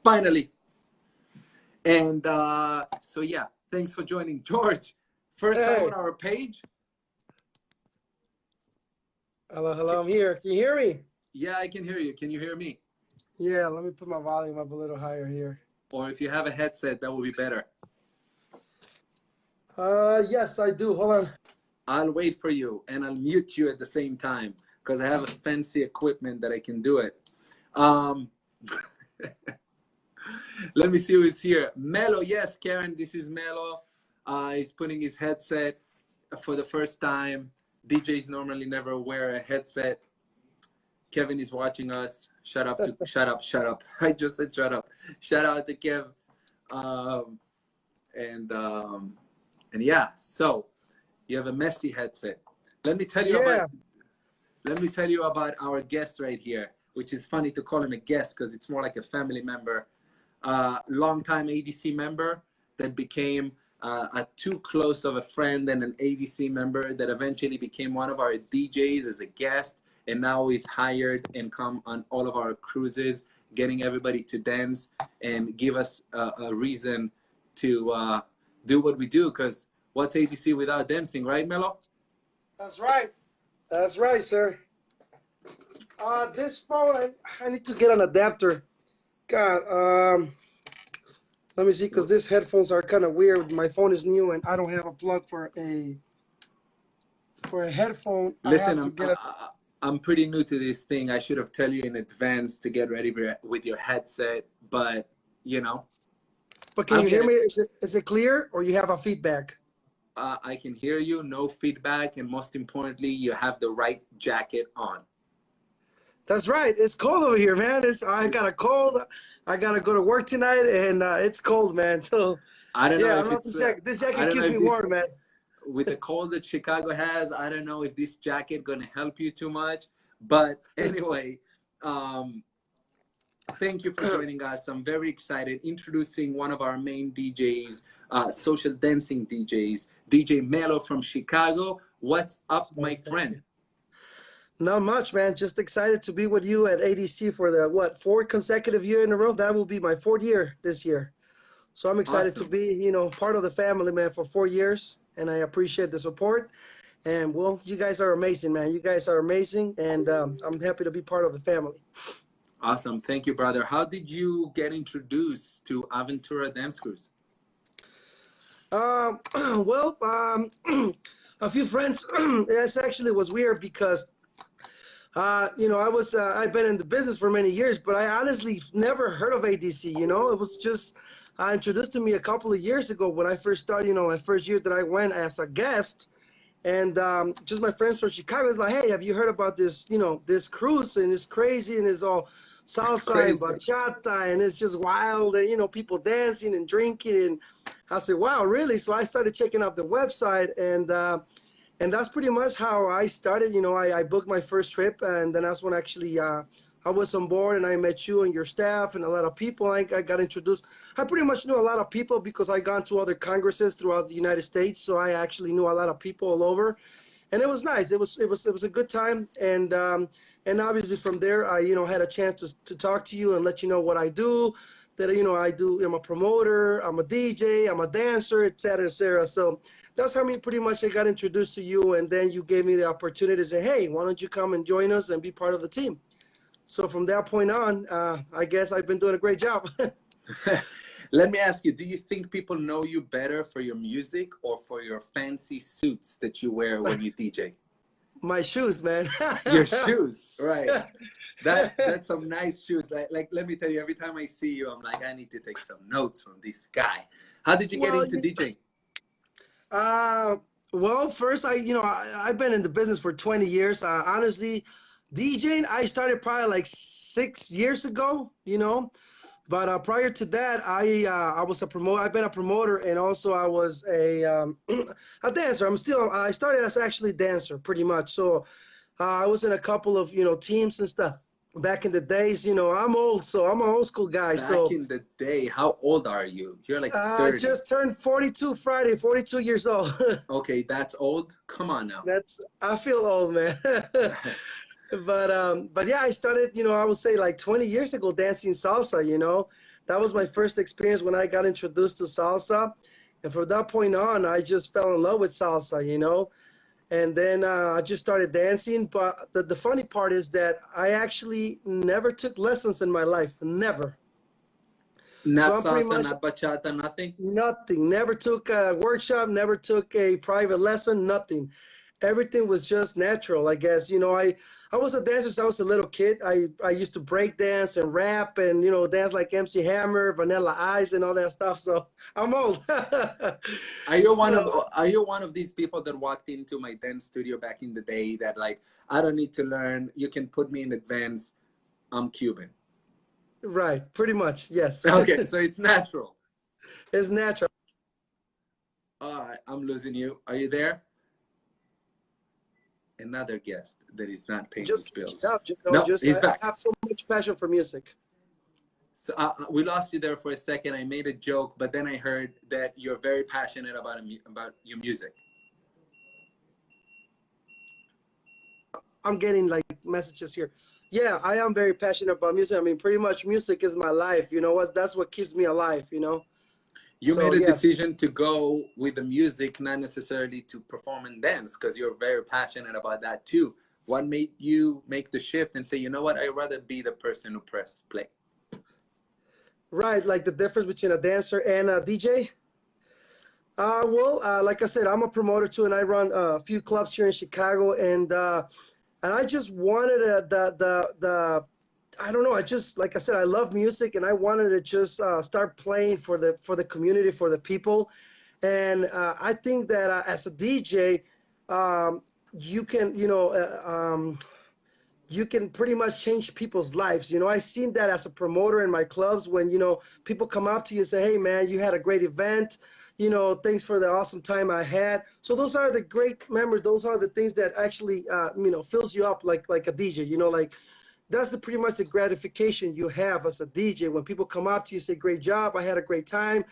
finally. And so, yeah, thanks for joining. George, first time on our page. Hello, hello, I'm here. Can you hear me? Yeah, I can hear you. Can you hear me? Yeah, let me put my volume up a little higher here. Or if you have a headset, that will be better. Yes, I do. Hold on. I'll wait for you, and I'll mute you at the same time because I have a fancy equipment that I can do it. Let me see who is here. Melo, yes, Karen, this is Melo. He's putting his headset for the first time. DJs normally never wear a headset. Kevin is watching us. Shut up. Shut up. I just said shut up. Shout out to Kev. And yeah, so you have a messy headset. Let me tell you about our guest right here, which is funny to call him a guest because it's more like a family member. Longtime ADC member that became too close of a friend and an ADC member that eventually became one of our DJs as a guest, and now he's hired and come on all of our cruises, getting everybody to dance and give us a reason to do what we do, because what's ADC without dancing, right, Melo? That's right. That's right, sir. This phone, I need to get an adapter. God, let me see, because these headphones are kind of weird. My phone is new, and I don't have a plug for a headphone. Listen, I'm pretty new to this thing. I should have told you in advance to get ready with your headset, but you know. But can you hear me? Is it clear, or you have a feedback? I can hear you, no feedback, and most importantly, you have the right jacket on. That's right. It's cold over here, man. I got a cold. I gotta go to work tonight, and it's cold, man. So I don't know if this jacket keeps me warm, man. With the cold that Chicago has, I don't know if this jacket gonna help you too much. But anyway, thank you for joining us. I'm very excited. Introducing one of our main DJs, social dancing DJs, DJ Melo from Chicago. What's up, my friend? Not much, man. Just excited to be with you at ADC for the, 4th consecutive year in a row. That will be my 4th year this year. So I'm excited to be, part of the family, man, for 4 years. And I appreciate the support. And, well, you guys are amazing, man. You guys are amazing. And I'm happy to be part of the family. Awesome. Thank you, brother. How did you get introduced to Aventura Dance Cruise? A few friends. It actually was weird because I've been in the business for many years, but I honestly never heard of ADC. It was just introduced to me a couple of years ago when I first started, my first year that I went as a guest. And just my friends from Chicago was like, hey, have you heard about this, this cruise? And it's crazy, and it's all Salsa and Bachata, and it's just wild, and, people dancing and drinking. And I said, wow, really? So I started checking out the website, and that's pretty much how I started. I booked my first trip, and then that's when actually I was on board, and I met you and your staff and a lot of people. I got introduced. I pretty much knew a lot of people because I gone to other congresses throughout the United States, so I actually knew a lot of people all over, and it was nice. It was a good time, and obviously from there I had a chance to talk to you and let you know what I do. That I'm a promoter, I'm a DJ, I'm a dancer, etc., etc. So that's how pretty much I got introduced to you, and then you gave me the opportunity to say, hey, why don't you come and join us and be part of the team? So from that point on, I guess I've been doing a great job. Let me ask you, do you think people know you better for your music or for your fancy suits that you wear when you DJ? My shoes, man. Your shoes, right. That's some nice shoes. Like, let me tell you, every time I see you, I'm like, I need to take some notes from this guy. How did you get into DJing? Well, first, I've been in the business for 20 years. Honestly, DJing, I started probably like 6 years ago, But prior to that, I was a promoter. I've been a promoter, and also I was a dancer. I started as actually a dancer, pretty much. So I was in a couple of teams and stuff back in the days. I'm old, so I'm an old school guy. Back in the day, how old are you? You're like 30. I just turned 42 Friday. 42 years old. Okay, that's old. Come on now. I feel old, man. But yeah, I started, I would say like 20 years ago dancing salsa, that was my first experience when I got introduced to salsa. And from that point on, I just fell in love with salsa, you know. And then I just started dancing. But the funny part is that I actually never took lessons in my life, never. Not So I'm pretty salsa, much not bachata, nothing? nothing. Never took a workshop, never took a private lesson, nothing. Everything was just natural, I guess. You know, I was a dancer since I was a little kid. I used to break dance and rap and, you know, dance like MC Hammer, Vanilla Ice and all that stuff. So I'm old. So, Are you one of these people that walked into my dance studio back in the day that like, I don't need to learn, you can put me in advance, I'm Cuban? right, pretty much, yes. Okay, so it's natural. It's natural. All right, I'm losing you. Are you there? Another guest that is not paying his Just bills. up, you know, No, just he's I back. have so much passion for music. So we lost you there for a second. I made a joke, but then I heard that you're very passionate about your music. I'm getting like messages here. Yeah, I am very passionate about music. I mean, pretty much music is my life. You know what? That's what keeps me alive, you know? You So, made a yes. decision to go with the music, not necessarily to perform and dance, because you're very passionate about that too. What made you make the shift and say, you know what, I'd rather be the person who press play? Right, like the difference between a dancer and a DJ? Like I said, I'm a promoter too, and I run a few clubs here in Chicago, and I just wanted the I don't know. I just, like I said, I love music, and I wanted to just start playing for the community, for the people. And I think that as a DJ, you can, you can pretty much change people's lives. You know, I seen that as a promoter in my clubs when, you know, people come up to you and say, hey, man, you had a great event. You know, thanks for the awesome time I had. So those are the great memories. Those are the things that actually, fills you up like a DJ, you know, like that's pretty much the gratification you have as a DJ. When people come up to you, say, great job, I had a great time.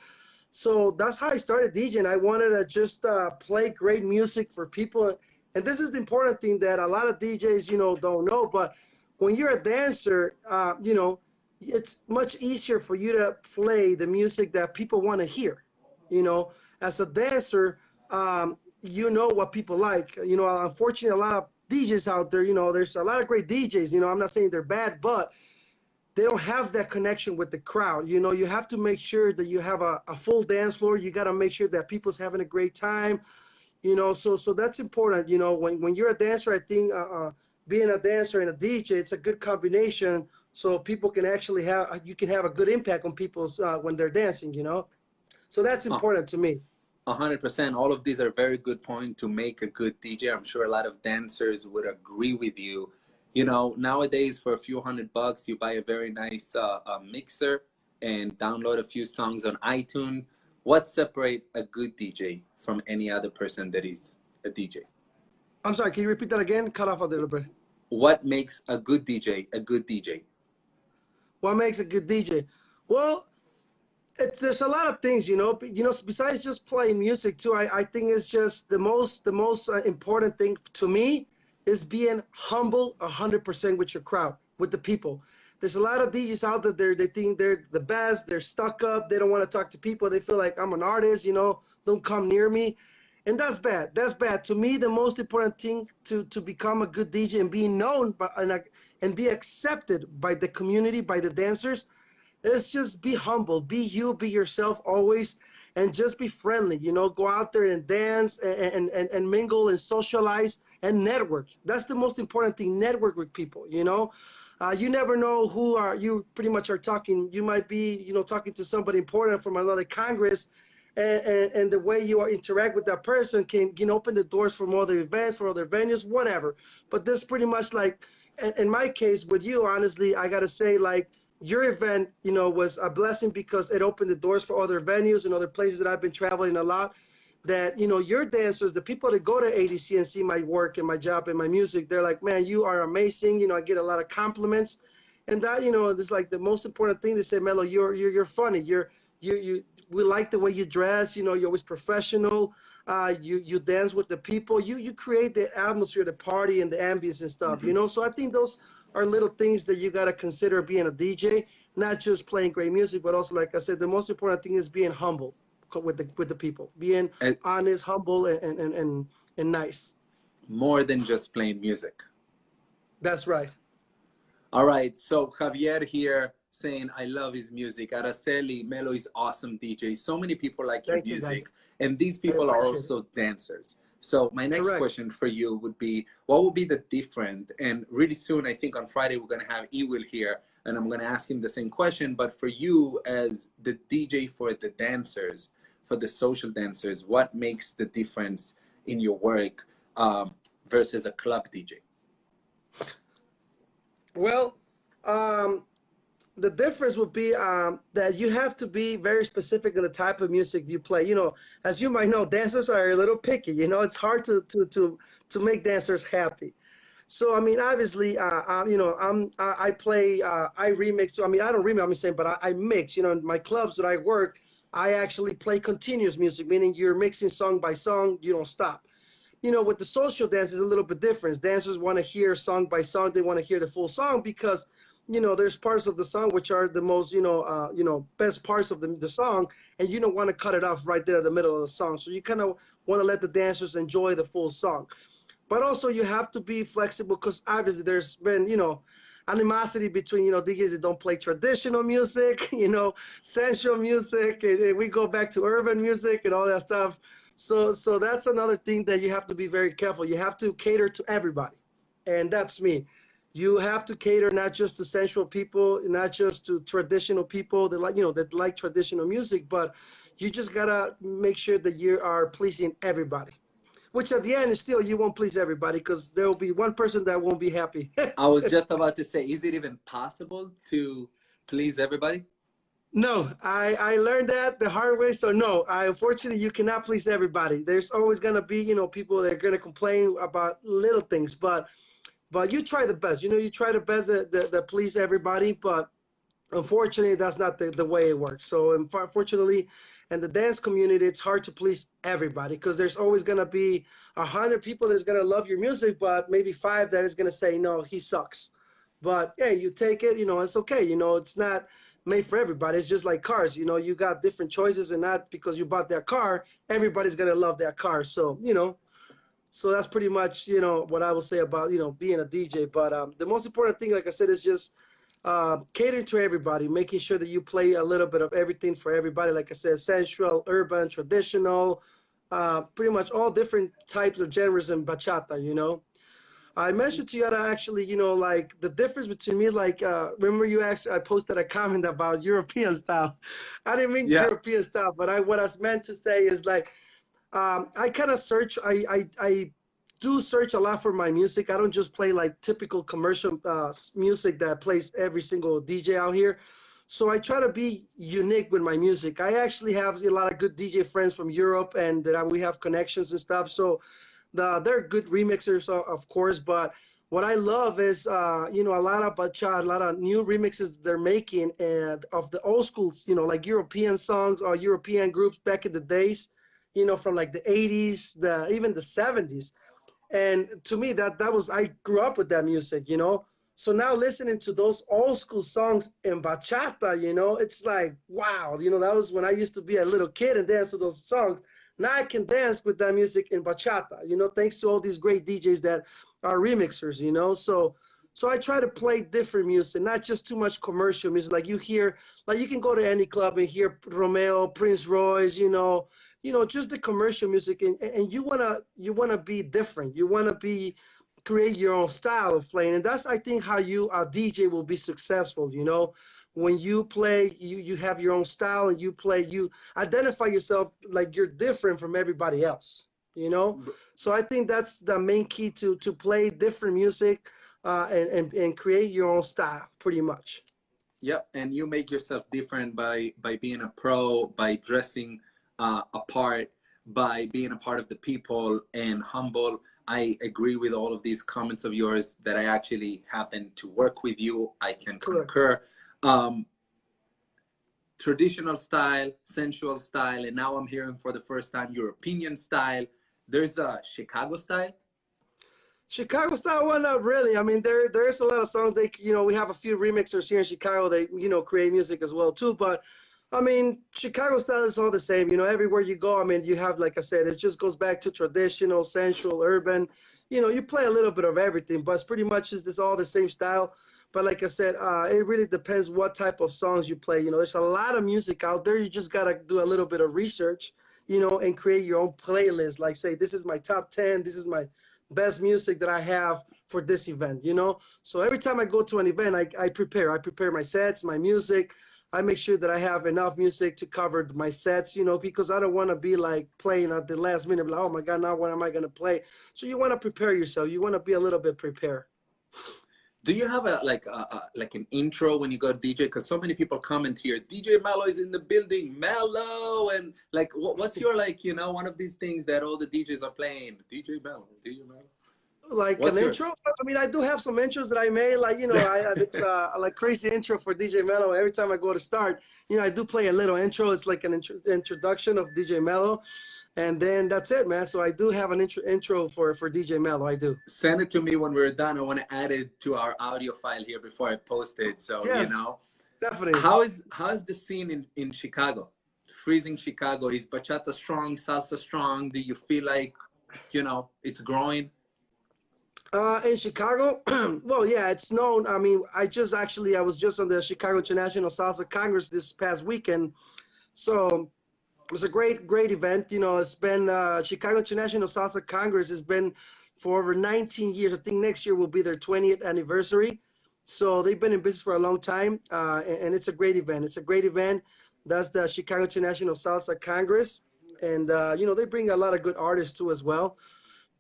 So that's how I started DJing. I wanted to just play great music for people. And this is the important thing that a lot of DJs, you know, don't know. But when you're a dancer, it's much easier for you to play the music that people want to hear. You know, as a dancer, you know what people like. You know, unfortunately, a lot of DJs out there, you know, there's a lot of great DJs. You know, I'm not saying they're bad, but they don't have that connection with the crowd. You know, you have to make sure that you have a full dance floor. You got to make sure that people's having a great time. You know, so that's important. You know, when you're a dancer, I think being a dancer and a DJ, it's a good combination. So people can actually you can have a good impact on people's when they're dancing. You know, so that's important to me. 100%. All of these are very good points to make a good DJ. I'm sure a lot of dancers would agree with you. You know, nowadays for a few $100, you buy a very nice mixer and download a few songs on iTunes. What separates a good DJ from any other person that is a DJ? I'm sorry, can you repeat that again? Cut off a little bit. What makes a good DJ a good DJ? What makes a good DJ? Well, there's a lot of things, you know. Besides just playing music too, I think it's just the most important thing to me is being humble 100% with your crowd, with the people. There's a lot of DJs out there, they think they're the best, they're stuck up, they don't want to talk to people, they feel like I'm an artist, you know, don't come near me. And that's bad. That's bad. To me, the most important thing to become a good DJ and be known and be accepted by the community, by the dancers, is just be humble, be you, be yourself always, and just be friendly. You know, go out there and dance and mingle and socialize and network. That's the most important thing. Network with people. You know, you never know who you pretty much are talking. You might be, you know, talking to somebody important from another Congress. And the way you interact with that person can open the doors for other events, for other venues, whatever. But this pretty much like, in my case with you, honestly, I gotta say, like, your event, you know, was a blessing because it opened the doors for other venues and other places that I've been traveling a lot. That, you know, your dancers, the people that go to ADC and see my work and my job and my music, they're like, man, you are amazing. You know, I get a lot of compliments, and that, you know, it's like the most important thing. They say, Melo, you're funny. We like the way you dress. You know, you're always professional. You dance with the people. You create the atmosphere, the party, and the ambience and stuff. You know, so I think those are little things that you got to consider being a DJ, not just playing great music, but also, like I said, the most important thing is being humble with the people, being honest, humble, and nice. More than just playing music. That's right. All right, so Javier here saying, I love his music. Araceli, Melo is awesome DJ. So many people like your music. And these people are also dancers. So my next question for you would be, what would be the difference? And really soon, I think on Friday, we're going to have Ewil here, and I'm going to ask him the same question. But for you as the DJ for the dancers, for the social dancers, what makes the difference in your work versus a club DJ? Well, the difference would be that you have to be very specific in the type of music you play. You know, as you might know, dancers are a little picky. You know, it's hard to make dancers happy. So I mean, obviously, you know, I play, I remix. I mean, I don't remix. I'm saying, but I mix. You know, in my clubs that I work, I actually play continuous music, meaning you're mixing song by song. You don't stop. You know, with the social dance is a little bit different. Dancers want to hear song by song. They want to hear the full song because, you know, there's parts of the song which are the most, you know, best parts of the song, and you don't want to cut it off right there in the middle of the song. So you kind of want to let the dancers enjoy the full song. But also you have to be flexible because obviously there's been, you know, animosity between, you know, DJs that don't play traditional music, you know, sensual music, and we go back to urban music and all that stuff. So that's another thing that you have to be very careful. You have to cater to everybody, and that's me. You have to cater not just to sensual people, not just to traditional people that like, you know, that like traditional music, but you just gotta make sure that you are pleasing everybody. Which at the end is still you won't please everybody because there will be one person that won't be happy. I was just about to say, is it even possible to please everybody? No, I learned that the hard way. So no, unfortunately, you cannot please everybody. There's always going to be, you know, people that are going to complain about little things, but you try the best. You know, you try the best that please everybody, but unfortunately, that's not the way it works. So unfortunately, in the dance community, it's hard to please everybody because there's always going to be 100 people that's going to love your music, but maybe 5 that is going to say, no, he sucks. But hey, you take it, you know, it's okay. You know, it's not made for everybody. It's just like cars. You know, you got different choices, and not because you bought that car, everybody's going to love that car. So, you know, so that's pretty much, you know, what I will say about, you know, being a DJ. But the most important thing, like I said, is just catering to everybody, making sure that you play a little bit of everything for everybody. Like I said, sensual, urban, traditional, pretty much all different types of genres in bachata, you know. I mentioned to you that actually, you know, like the difference between me, like, remember you asked, I posted a comment about European style. I didn't mean European style, but what I was meant to say is like, I kind of search, I do search a lot for my music. I don't just play like typical commercial music that plays every single DJ out here. So I try to be unique with my music. I actually have a lot of good DJ friends from Europe, and that we have connections and stuff. So they're good remixers, of course, but what I love is, you know, a lot of bachata, a lot of new remixes they're making of the old schools, you know, like European songs or European groups back in the days, you know, from like the 80s, even the 70s. And to me, I grew up with that music, you know. So now listening to those old school songs in bachata, you know, it's like, wow, you know, that was when I used to be a little kid and dance to those songs. Now I can dance with that music in bachata, you know, thanks to all these great DJs that are remixers, you know. So I try to play different music, not just too much commercial music. Like you hear, like you can go to any club and hear Romeo, Prince Royce, you know, just the commercial music, and you wanna be different. You wanna create your own style of playing, and that's, I think, how a DJ will be successful. You know, when you play, you have your own style, and you identify yourself like you're different from everybody else. You know, so I think that's the main key to play different music, and create your own style, pretty much. Yep, and you make yourself different by being a pro, by dressing apart, by being a part of the people, and humble. I agree with all of these comments of yours that I actually happen to work with you. I can concur. Traditional style, sensual style, and now I'm hearing for the first time European style. There's a Chicago style. Chicago style, well, not really. I mean, there's a lot of songs. We have a few remixers here in Chicago. They, create music as well too. But I mean, Chicago style is all the same. Everywhere you go, I mean, you have, like I said, it just goes back to traditional, sensual, urban. You play a little bit of everything, but it's pretty much is this all the same style. But like I said, it really depends what type of songs you play. There's a lot of music out there. You just gotta do a little bit of research, and create your own playlist. Like, say, this is my top 10. This is my best music that I have for this event, So every time I go to an event, I prepare my sets, my music. I make sure that I have enough music to cover my sets, because I don't want to be like playing at the last minute, like, oh my God, now what am I going to play? So you want to prepare yourself. You want to be a little bit prepared. Do you have like an intro when you go DJ? Because so many people comment here, DJ Melo is in the building, Melo, and like, what's your, like, one of these things that all the DJs are playing, DJ Melo, DJ Melo? Like what's an intro? I mean, I do have some intros that I made, like, it's like crazy intro for DJ Melo. Every time I go to start, I do play a little intro. It's like an introduction of DJ Melo. And then that's it, man. So I do have an intro for DJ Melo. I do. Send it to me when we're done. I want to add it to our audio file here before I post it. So, yes, definitely. How is the scene in Chicago? Freezing Chicago. Is bachata strong, salsa strong? Do you feel like, it's growing? In Chicago, well, yeah, it's known. I mean, I was just on the Chicago International Salsa Congress this past weekend. So it was a great event. It's been Chicago International Salsa Congress has been for over 19 years. I think next year will be their 20th anniversary. So they've been in business for a long time, and it's a great event. It's a great event. That's the Chicago International Salsa Congress, and they bring a lot of good artists too as well.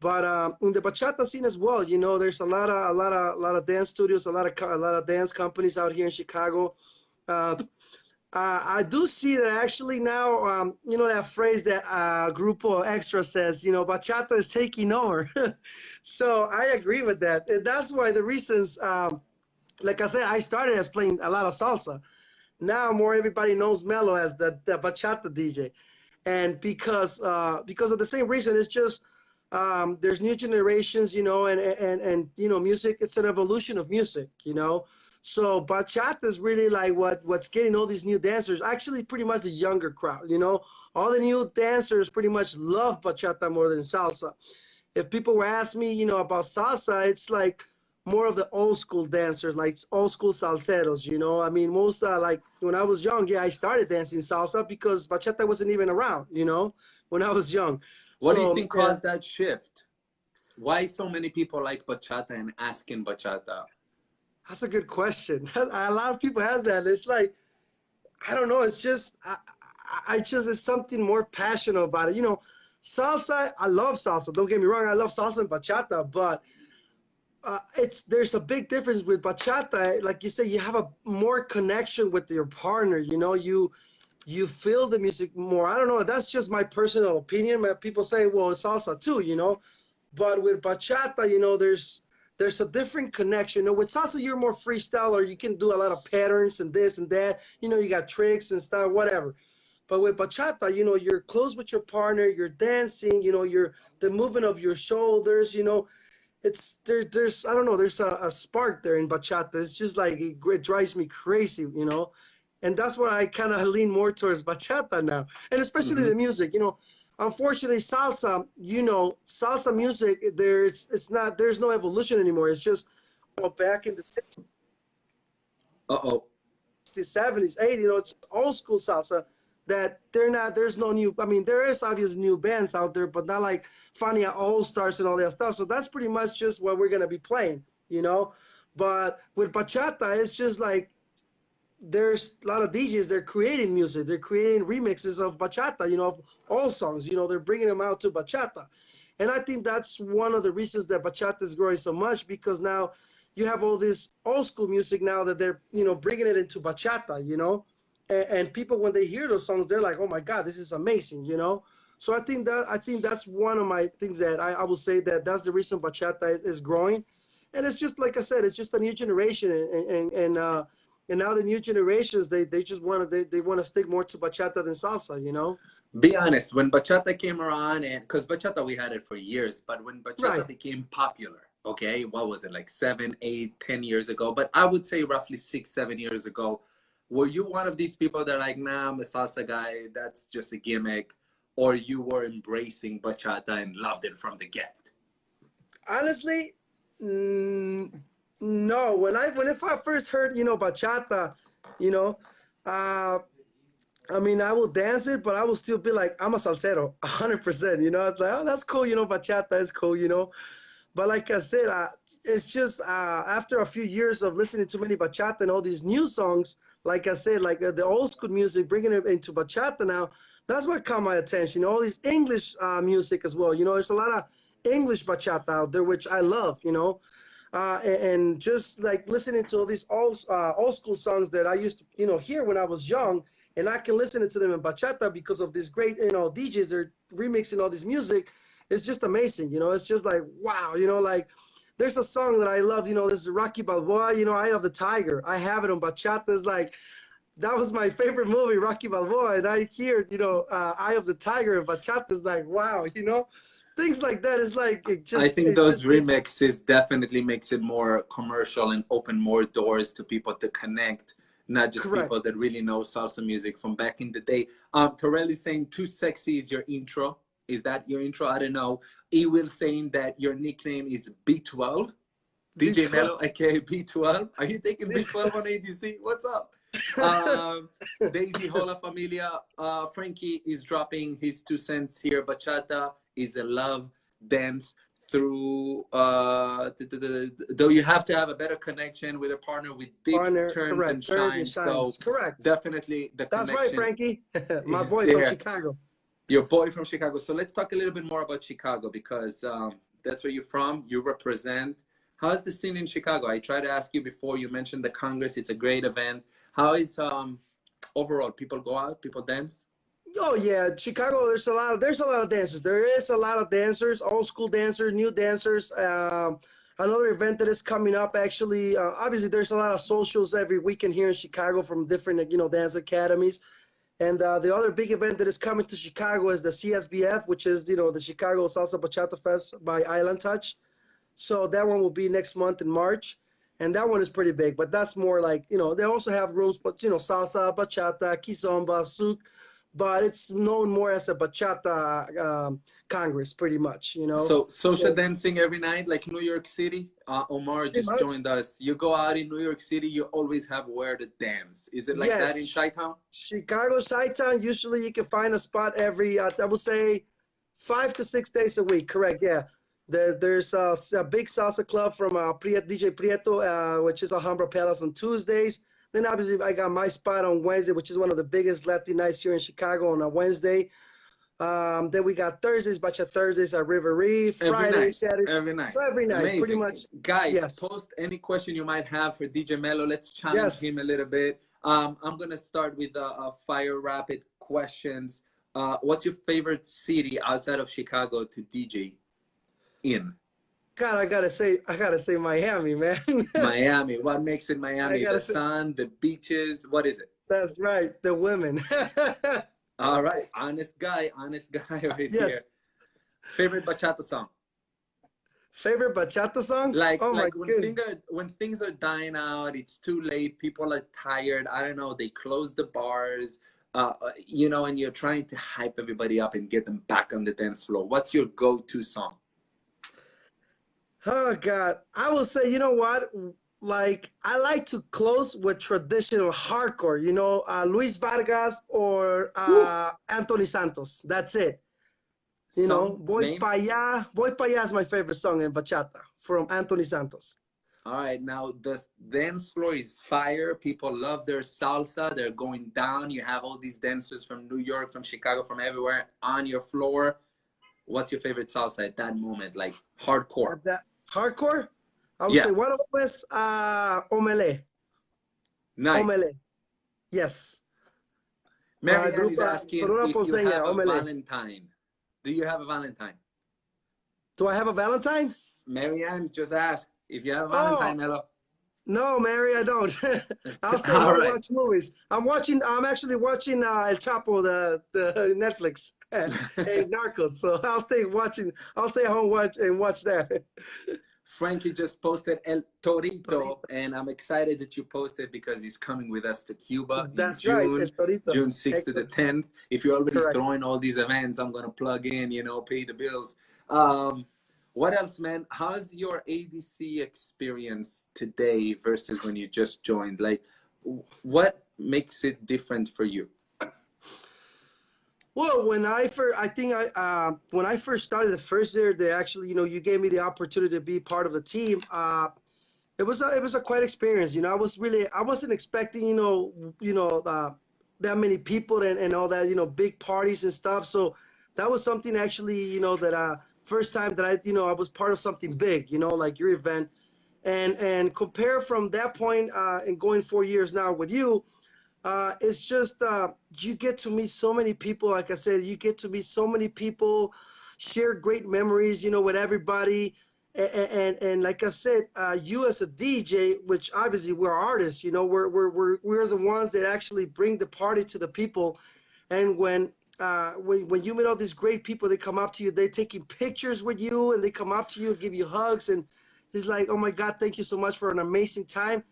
But in the bachata scene as well, there's a lot of dance studios, a lot of dance companies out here in Chicago. I do see that actually now, that phrase that Grupo Extra says, bachata is taking over. So I agree with that. And that's why the reasons, like I said, I started as playing a lot of salsa. Now more everybody knows Melo as the bachata DJ. And because of the same reason, it's just, there's new generations, and music, it's an evolution of music, So bachata is really like what's getting all these new dancers, actually pretty much the younger crowd, all the new dancers pretty much love bachata more than salsa. If people were asking me, about salsa, it's like more of the old school dancers, like old school salseros, I mean, most like when I was young, yeah, I started dancing salsa because bachata wasn't even around, when I was young. What do you think caused that shift? Why so many people like bachata and asking bachata? That's a good question. A lot of people have that. It's like, I don't know. It's just, it's something more passionate about it. Salsa, I love salsa. Don't get me wrong. I love salsa and bachata, but there's a big difference with bachata. Like you say, you have a more connection with your partner. You feel the music more. I don't know. That's just my personal opinion. People say, well, it's salsa too, But with bachata, there's a different connection. With salsa, you're more freestyle, or you can do a lot of patterns and this and that. You got tricks and stuff, whatever. But with bachata, you're close with your partner. You're dancing. The movement of your shoulders. There's I don't know. There's a spark there in bachata. It's just like it drives me crazy, And that's why I kind of lean more towards bachata now, and especially the music. Unfortunately, salsa, salsa music, there's no evolution anymore. It's just back in the 60s, 70s, 80s, it's old school salsa that there's no new, I mean, there is obviously new bands out there, but not like Fania All Stars and all that stuff. So that's pretty much just what we're going to be playing, But with bachata, it's just like, there's a lot of DJs, they're creating music, they're creating remixes of bachata, of all songs, they're bringing them out to bachata. And I think that's one of the reasons that bachata is growing so much, because now you have all this old school music now that they're, bringing it into bachata, and people, when they hear those songs, they're like, oh my God, this is amazing, So I think that's one of my things that I will say that's the reason bachata is growing. And it's just, like I said, it's just a new generation, and now the new generations, they just want to stick more to bachata than salsa, Be honest, when bachata came around, and because bachata, we had it for years, but when bachata became popular, Okay, what was it, like 7, 8, 10 years ago? But I would say roughly 6, 7 years ago. Were you one of these people that are like, nah, I'm a salsa guy, that's just a gimmick, or you were embracing bachata and loved it from the get? Honestly, no. If I first heard, bachata, you know, uh, I mean, I will dance it, but I will still be like, I'm a salsero, 100%. It's like, oh, that's cool. Bachata is cool. But like I said, it's just after a few years of listening to many bachata and all these new songs, like I said, like the old school music, bringing it into bachata now, that's what caught my attention. All these English music as well. There's a lot of English bachata out there, which I love, and just like listening to all these old school songs that I used to, hear when I was young, and I can listen to them in bachata because of this great, DJs are remixing all this music. It's just amazing, it's just like, wow, like there's a song that I love, this is Rocky Balboa, Eye of the Tiger. I have it on bachata. It's like, that was my favorite movie, Rocky Balboa, and I hear, Eye of the Tiger and bachata is like, wow, things like that. Is like, I think it those just makes it. remixes definitely makes it more commercial and open more doors to people to connect, not just Correct. people that really know salsa music from back in the day. Terrell is saying Too Sexy is your intro. Is that your intro? I don't know. Ewil saying that your nickname is B12. DJ Melo, aka B12. Are you taking B12 on ADC? What's up? Daisy Hola Familia. Frankie is dropping his 2 cents here. Bachata is a love dance through though you have to have a better connection with a partner with dips, turns, correct. and Turns and shines. So correct. definitely the That's connection. right, Frankie. My boy there. from Chicago. Your boy from Chicago. So let's talk a little bit more about Chicago, because that's where you're from. You represent. How's the scene in Chicago? I tried to ask you before. You mentioned the Congress. It's a great event. How is overall? People go out, people dance. Oh yeah, Chicago. There's a lot of dancers. There is a lot of dancers, old school dancers, new dancers. Another event that is coming up, actually. Obviously, there's a lot of socials every weekend here in Chicago from different, dance academies. And the other big event that is coming to Chicago is the CSBF, which is, the Chicago Salsa Bachata Fest by Island Touch. So that one will be next month in March. And that one is pretty big, but that's more like, they also have rooms, but, salsa, bachata, kizomba, souk, but it's known more as a bachata Congress, pretty much, So social dancing every night, like New York City. Omar just joined us. You go out in New York City, you always have where to dance. Is it like that in Chi-Town? Chicago, Chi-Town, usually you can find a spot every, I would say, 5 to 6 days a week. Correct, yeah. There's a big salsa club from DJ Prieto, which is Alhambra Palace on Tuesdays. Then obviously I got my spot on Wednesday, which is one of the biggest Latin nights here in Chicago on a Wednesday. Then we got Thursdays, Bachata Thursdays at Riverie, Friday, Saturday. Every night. So every night, Amazing. pretty much. Guys, post any question you might have for DJ Melo. Let's challenge him a little bit. I'm going to start with fire rapid questions. What's your favorite city outside of Chicago to DJ in? God, I gotta say Miami, man. Miami. What makes it Miami? The sun, the beaches. What is it? That's right. The women. All right. Honest guy right here. Favorite bachata song? Favorite bachata song? Like when things are dying out, it's too late, people are tired, I don't know, they close the bars, and you're trying to hype everybody up and get them back on the dance floor. What's your go-to song? Oh God, I will say, you know what? Like, I like to close with traditional hardcore, Luis Vargas or Anthony Santos. That's it. Voy Pa' Allá is my favorite song in bachata from Anthony Santos. All right, now the dance floor is fire. People love their salsa. They're going down. You have all these dancers from New York, from Chicago, from everywhere on your floor. What's your favorite salsa at that moment? Like hardcore. Hardcore? I would say one of them is Omele. Nice. Omele. Yes. Marianne is asking if you have a Valentine. Do you have a Valentine? Do I have a Valentine? Marianne just asked if you have a Valentine, Melo. No, Mary, I don't. I'll stay home and watch movies. I'm actually watching El Chapo, the Netflix, and Narcos. So I'll stay home and watch that. Frankie just posted El Torito, and I'm excited that you posted because he's coming with us to Cuba in That's right, El Torito. June 6th to the 10th. If you're already Correct. throwing all these events, I'm going to plug in, you know, pay the bills. What else, man? How's your ADC experience today versus when you just joined? Like, what makes it different for you? Well, when I first started the first year, they actually, you know, you gave me the opportunity to be part of the team. It was a quite experience. You know, I wasn't expecting, you know, that many people and all that, you know, big parties and stuff. So that was something actually, you know, that first time that I was part of something big, you know, like your event, and compare from that point and going 4 years now with you. It's just you get to meet so many people. Like I said, you get to meet so many people, share great memories, you know, with everybody. And like I said, you as a DJ, which obviously we're artists, you know, we're the ones that actually bring the party to the people. And when you meet all these great people, they come up to you, they're taking pictures with you, and they come up to you, give you hugs, and it's like, oh my God, thank you so much for an amazing time.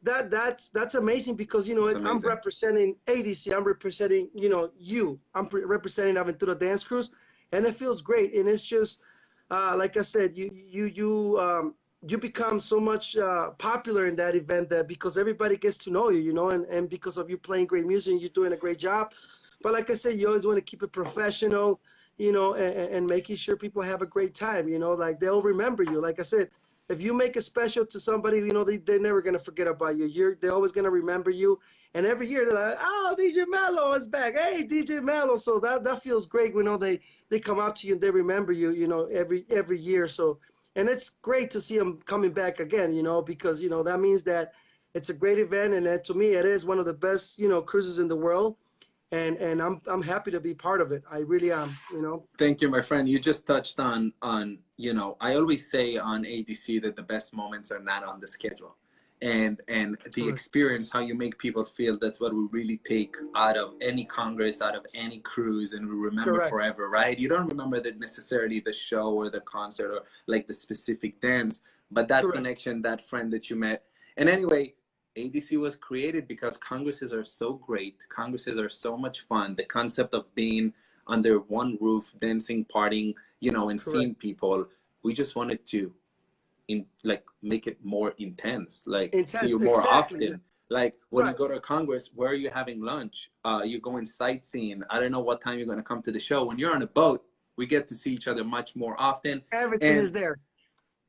That's amazing because, you know, I'm representing ADC. I'm representing, you know, you. I'm representing Aventura Dance Cruise, and it feels great. And it's just like I said, you become so much popular in that event that because everybody gets to know you, you know, and because of you playing great music, and you're doing a great job. But like I said, you always want to keep it professional, you know, and making sure people have a great time, you know, like they'll remember you. Like I said, if you make it special to somebody, you know, they're never going to forget about you. They're always going to remember you. And every year they're like, oh, DJ Melo is back. Hey, DJ Melo. So that feels great. You know, they come out to you and they remember you, you know, every year. So, and it's great to see them coming back again, you know, because, you know, that means that it's a great event. And that, to me, it is one of the best, you know, cruises in the world. And I'm happy to be part of it. I really am, you know. Thank you, my friend. You just touched on, you know, I always say on ADC that the best moments are not on the schedule. And the experience, how you make people feel, that's what we really take out of any Congress, out of any cruise, and we remember forever, right? You don't remember that necessarily the show or the concert or like the specific dance, but that connection, that friend that you met. And anyway, ADC was created because congresses are so great. Congresses are so much fun. The concept of being under one roof, dancing, partying, you know, and seeing people. We just wanted to, make it more intense. Like see you more often. Like when you go to a Congress, where are you having lunch? You're going sightseeing. I don't know what time you're going to come to the show. When you're on a boat, we get to see each other much more often. Everything is there.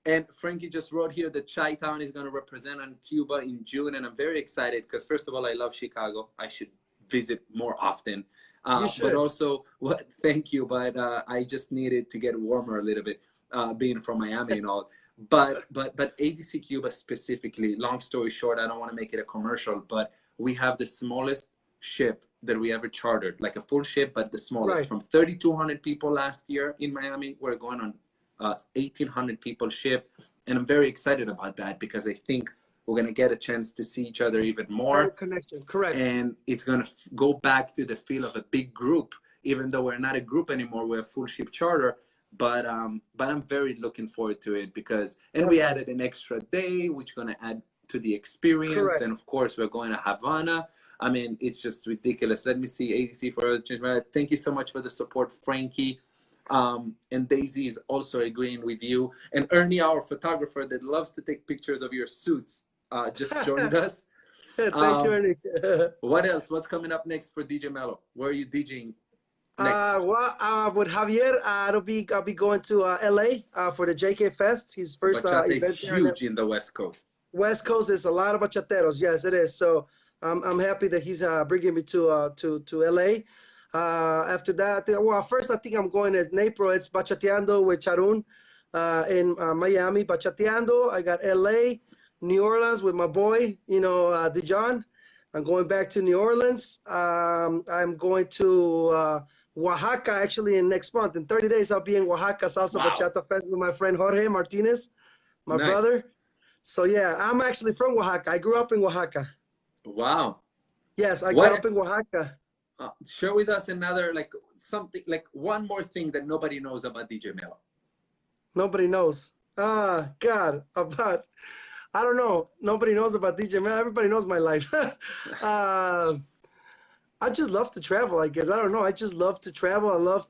And Frankie just wrote here that Chi-Town is going to represent on Cuba in June. And I'm very excited because, first of all, I love Chicago. I should visit more often. You should. But also, thank you. But I just needed to get warmer a little bit, being from Miami and all. But ADC Cuba specifically, long story short, I don't want to make it a commercial, but we have the smallest ship that we ever chartered, like a full ship, but the smallest. From 3,200 people last year in Miami, we're going on 1,800 people ship, and I'm very excited about that because I think we're going to get a chance to see each other even more. Connection, and it's going to go back to the feel of a big group, even though we're not a group anymore. We're a full ship charter, but I'm very looking forward to it because, and we added an extra day, which is going to add to the experience. And of course, we're going to Havana. I mean, it's just ridiculous. Let me see, ADC for thank you so much for the support, Frankie. And Daisy is also agreeing with you. And Ernie, our photographer that loves to take pictures of your suits, just joined us. Thank you, Ernie. What else? What's coming up next for DJ Melo? Where are you DJing next? With Javier, I'll be going to LA for the JK Fest. His first Bachata event is huge in the West Coast. West Coast is a lot of bachateros. Yes, it is. So I'm happy that he's bringing me to LA. After that, well, first I think I'm going in April. It's Bachateando with Charun in Miami. Bachateando. I got LA, New Orleans with my boy, you know, Dijon. I'm going back to New Orleans. I'm going to Oaxaca actually in next month. In 30 days, I'll be in Oaxaca Salsa Bachata Fest with my friend Jorge Martinez, my brother. So yeah, I'm actually from Oaxaca. I grew up in Oaxaca. Wow. Yes, I grew up in Oaxaca. Share with us another, something, one more thing that nobody knows about DJ Melo. Nobody knows. God, about, I don't know. Nobody knows about DJ Melo. Everybody knows my life. I just love to travel, I guess. I don't know. I just love to travel. I love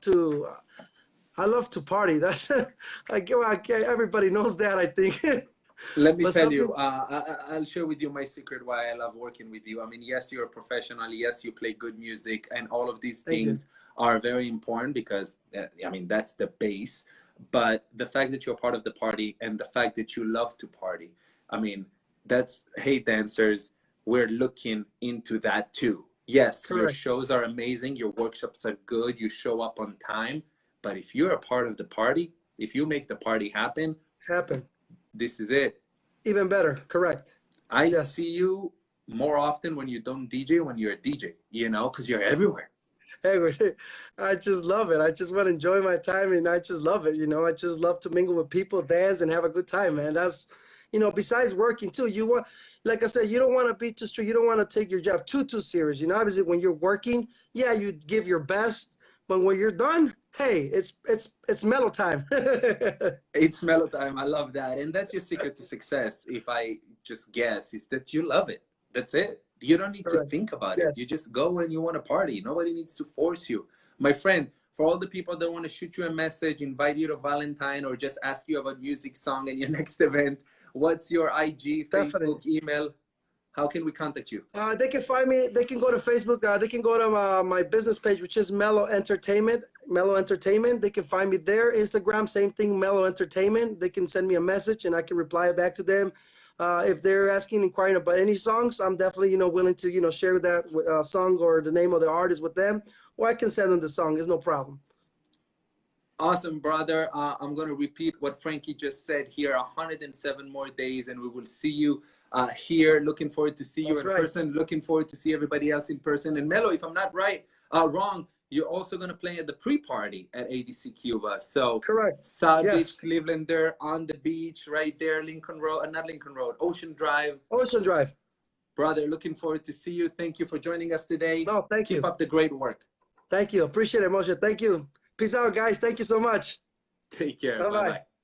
to party. That's, everybody knows that, I think. Let me But tell you, something, I'll share with you my secret why I love working with you. I mean, yes, you're a professional. Yes, you play good music, and all of these thank you. things are very important because, I mean, that's the base. But the fact that you're part of the party and the fact that you love to party, I mean, that's, hey, dancers, we're looking into that too. Yes, your Correct. shows are amazing. Your workshops are good. You show up on time. But if you're a part of the party, if you make the party happen, Happen. this is it. Even better. Correct. I Yes. see you more often when you don't DJ, when you're a DJ, you know, because you're everywhere. Anyway, I just love it. I just want to enjoy my time, and I just love it. You know, I just love to mingle with people, dance, and have a good time, man. That's, you know, besides working too, you want, like I said, you don't want to be too strict. You don't want to take your job too serious. You know, obviously when you're working, yeah, you give your best, but when you're done, hey, it's mellow time. It's mellow time. I love that. And that's your secret to success, if I just guess, is that you love it. That's it. You don't need to Correct. think about it. You Yes, just go when you want to party. Nobody needs to force you. My friend, for all the people that want to shoot you a message, invite you to Valentine, or just ask you about music, song, and your next event, what's your IG, definitely. Facebook, email? How can we contact you? They can find me. They can go to Facebook. They can go to my business page, which is Melo Entertainment. Melo Entertainment. They can find me there. Instagram, same thing, Melo Entertainment. They can send me a message, and I can reply back to them. If they're asking, inquiring about any songs, I'm definitely, you know, willing to, you know, share that song or the name of the artist with them, or I can send them the song. It's no problem. Awesome, brother. I'm going to repeat what Frankie just said here. 107 more days, and we will see you here. Looking forward to see you That's in right. person. Looking forward to see everybody else in person. And Melo, if I'm not wrong, you're also going to play at the pre-party at ADC Cuba. So Correct. South Beach, Yes. Cleveland, there on the beach, right there, Lincoln Road, not Lincoln Road, Ocean Drive. Ocean Drive. Brother, looking forward to see you. Thank you for joining us today. No, thank Keep you. up the great work. Thank you. Appreciate it, Moshe. Thank you. Peace out, guys. Thank you so much. Take care. Bye-bye. Bye-bye.